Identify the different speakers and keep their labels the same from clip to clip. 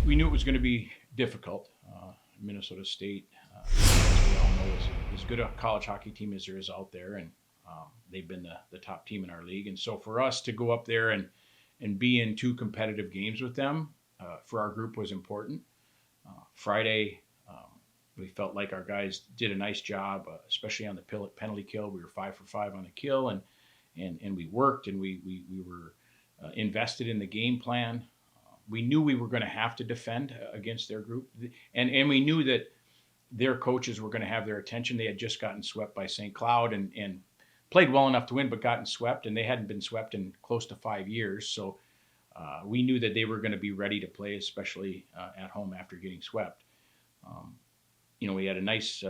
Speaker 1: we knew it was going to be difficult. Minnesota State, as we all know, is as good a college hockey team as there is out there, and they've been the top team in our league. And so for us to go up there and be in two competitive games with them for our group was important. Friday, we felt like our guys did a nice job, especially on the penalty kill. We were 5 for 5 on the kill, and we worked, and we were invested in the game plan. We knew we were going to have to defend against their group, and we knew that their coaches were going to have their attention. They had just gotten swept by St. Cloud and played well enough to win, but gotten swept, and they hadn't been swept in close to 5 years. So we knew that they were going to be ready to play, especially at home after getting swept. We had a nice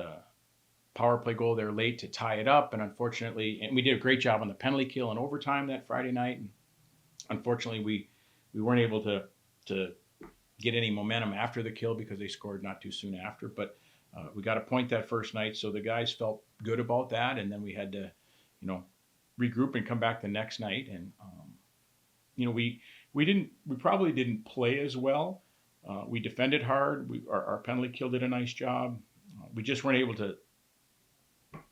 Speaker 1: power play goal there late to tie it up, and unfortunately, and we did a great job on the penalty kill in overtime that Friday night. And unfortunately, we weren't able to get any momentum after the kill because they scored not too soon after. But we got a point that first night, so the guys felt good about that, and then we had to, regroup and come back the next night. And we probably didn't play as well. We defended hard. Our penalty kill did a nice job. We just weren't able to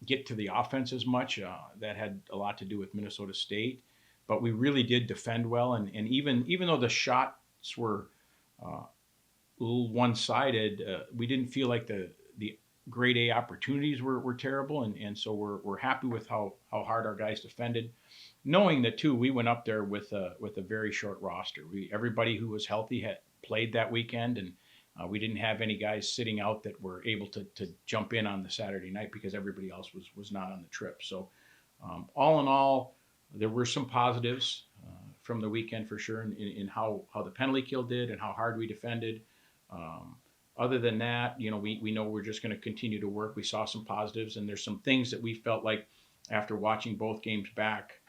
Speaker 1: get to the offense as much. That had a lot to do with Minnesota State, but we really did defend well. And even though the shots were a little one-sided, we didn't feel like the grade A opportunities were terrible. And so we're happy with how hard our guys defended, knowing that too we went up there with a very short roster. Everybody who was healthy had played that weekend, and we didn't have any guys sitting out that were able to jump in on the Saturday night because everybody else was not on the trip. So all in all, there were some positives from the weekend for sure in how the penalty kill did and how hard we defended. Other than that, we know we're just going to continue to work. We saw some positives, and there's some things that we felt like after watching both games back,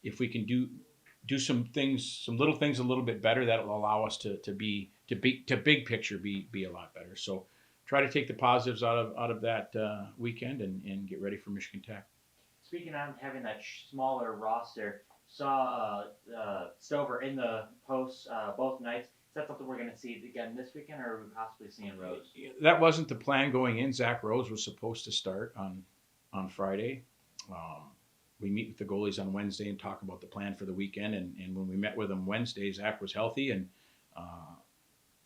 Speaker 1: if we can do some things, some little things a little bit better, that'll allow us to big picture be a lot better. So try to take the positives out of that weekend and get ready for Michigan Tech.
Speaker 2: Speaking of having that smaller roster, saw Stover in the post both nights. Is that something we're going to see again this weekend, or are we possibly seeing Rose?
Speaker 1: That wasn't the plan going in. Zach Rose was supposed to start on Friday. We meet with the goalies on Wednesday and talk about the plan for the weekend. And when we met with them Wednesday, Zach was healthy, and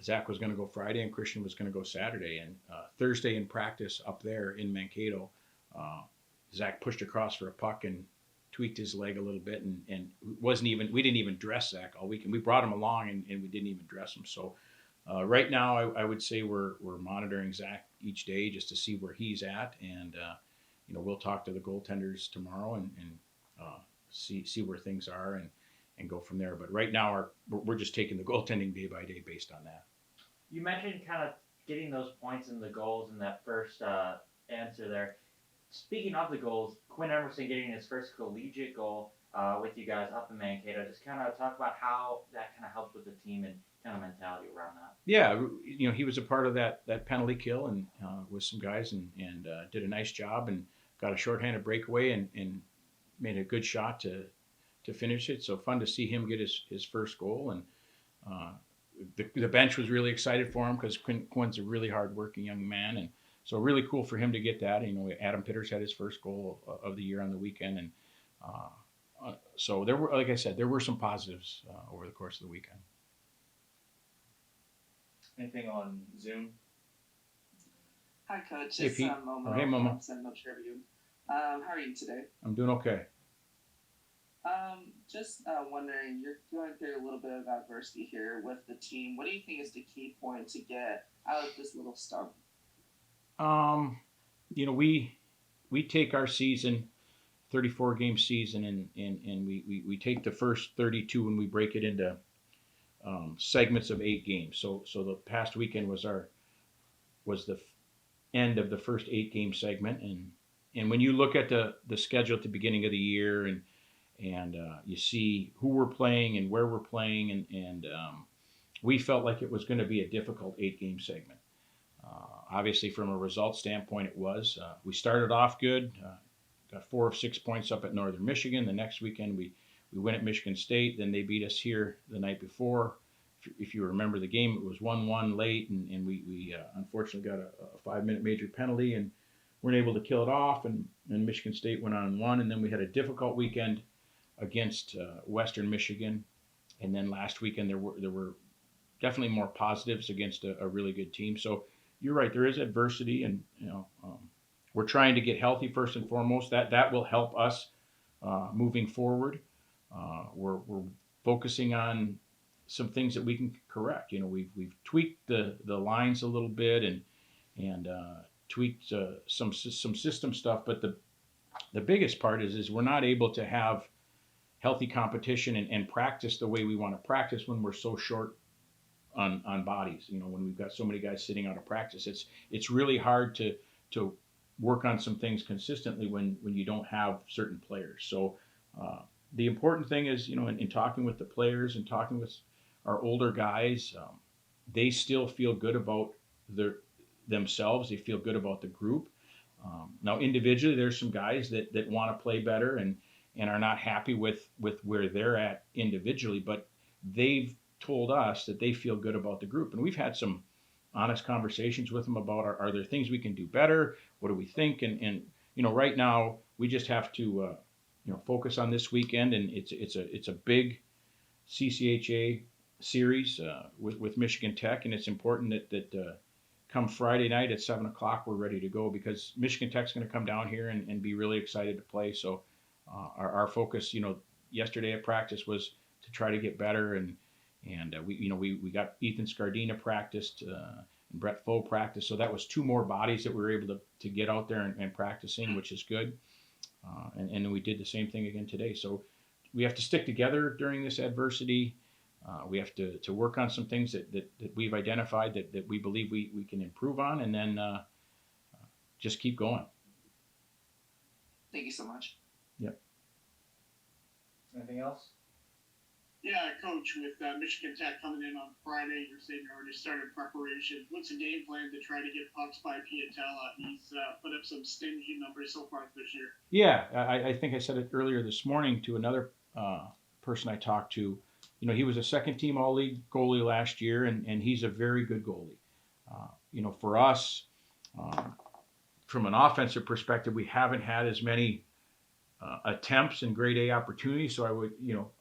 Speaker 1: Zach was going to go Friday, and Christian was going to go Saturday. And Thursday in practice up there in Mankato, Zach pushed across for a puck and tweaked his leg a little bit, and we didn't even dress Zach all weekend. We brought him along and we didn't even dress him. So right now I would say we're monitoring Zach each day just to see where he's at, and we'll talk to the goaltenders tomorrow and see where things are and go from there. But right now we're just taking the goaltending day by day based on that.
Speaker 2: You mentioned kind of getting those points in the goals in that first answer there. Speaking of the goals, Quinn Emerson getting his first collegiate goal with you guys up in Mankato. Just kind of talk about how that kind of helps with the team and kind of mentality around that.
Speaker 1: Yeah, he was a part of that penalty kill and with some guys and did a nice job and got a shorthanded breakaway and made a good shot to finish it. So fun to see him get his first goal. And the bench was really excited for him because Quinn's a really hard-working young man, and so really cool for him to get that. Adam Pitters had his first goal of the year on the weekend, and so there were, like I said, there were some positives over the course of the weekend.
Speaker 3: Anything on Zoom?
Speaker 4: Hi, Coach.
Speaker 1: Hey,
Speaker 4: It's
Speaker 1: Pete.
Speaker 4: Momo.
Speaker 1: Hey, Momo.
Speaker 4: From Seven Oaks Review. How are you today?
Speaker 1: I'm doing okay.
Speaker 4: Just wondering, you're going through a little bit of adversity here with the team. What do you think is the key point to get out of this little slump?
Speaker 1: We take our season, 34-game season, and we take the first 32 and we break it into segments of 8 games. So the past weekend was the end of the first 8-game segment, and when you look at the schedule at the beginning of the year and you see who we're playing and where we're playing, and we felt like it was going to be a difficult 8-game segment. Obviously, from a result standpoint, it was. We started off good, got 4 of 6 points up at Northern Michigan. The next weekend, we win at Michigan State. Then they beat us here the night before, if you remember the game, it was 1-1 late, and we unfortunately got a 5-minute major penalty and weren't able to kill it off, and Michigan State went on and won. And then we had a difficult weekend against Western Michigan, and then last weekend there were definitely more positives against a really good team. So you're right, there is adversity, and we're trying to get healthy first and foremost. That will help us moving forward. We're focusing on some things that we can correct. We've tweaked the lines a little bit and tweaked some system stuff, but the biggest part is we're not able to have healthy competition and practice the way we want to practice when we're so short on bodies. When we've got so many guys sitting out of practice, it's really hard to work on some things consistently when you don't have certain players. So the important thing is, in talking with the players and talking with our older guys, they still feel good about themselves. They feel good about the group. Now, individually, there's some guys that want to play better and are not happy with where they're at individually, but they've told us that they feel good about the group. And we've had some honest conversations with them about, are there things we can do better? What do we think? And right now we just have to focus on this weekend, and it's a big CCHA series with Michigan Tech, and it's important that come Friday night at 7:00 we're ready to go, because Michigan Tech's going to come down here and be really excited to play. So our focus, yesterday at practice was to try to get better, and we got Ethan Scardina practiced and Brett Foe practiced, so that was 2 more bodies that we were able to get out there and practicing, which is good. And then we did the same thing again today. So we have to stick together during this adversity. We have to work on some things that we've identified that we believe we can improve on, and then just keep going.
Speaker 4: Thank you so much.
Speaker 1: Yep.
Speaker 2: Anything else?
Speaker 5: Yeah, Coach, with Michigan Tech coming in on Friday, you're saying you already started preparation. What's the game plan to try to get pucks by Piatella? He's put up some stingy numbers so far this year.
Speaker 1: Yeah, I think I said it earlier this morning to another person I talked to. He was a second-team All-League goalie last year, and he's a very good goalie. For us, from an offensive perspective, we haven't had as many attempts and grade A opportunities. So I would,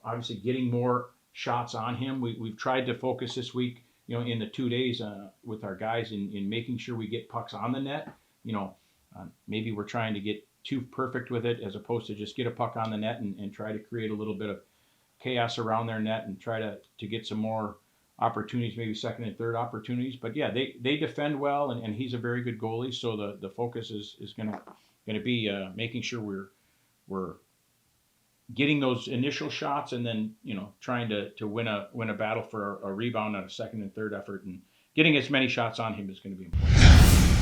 Speaker 1: obviously getting more shots on him. We've tried to focus this week, in the 2 days with our guys in making sure we get pucks on the net. Maybe we're trying to get too perfect with it as opposed to just get a puck on the net and try to create a little bit of chaos around their net and try to get some more opportunities, maybe second and third opportunities. But yeah, they defend well, and he's a very good goalie. So the focus is gonna be making sure we're getting those initial shots, and then trying to win a battle for a rebound on a second and third effort, and getting as many shots on him is going to be important.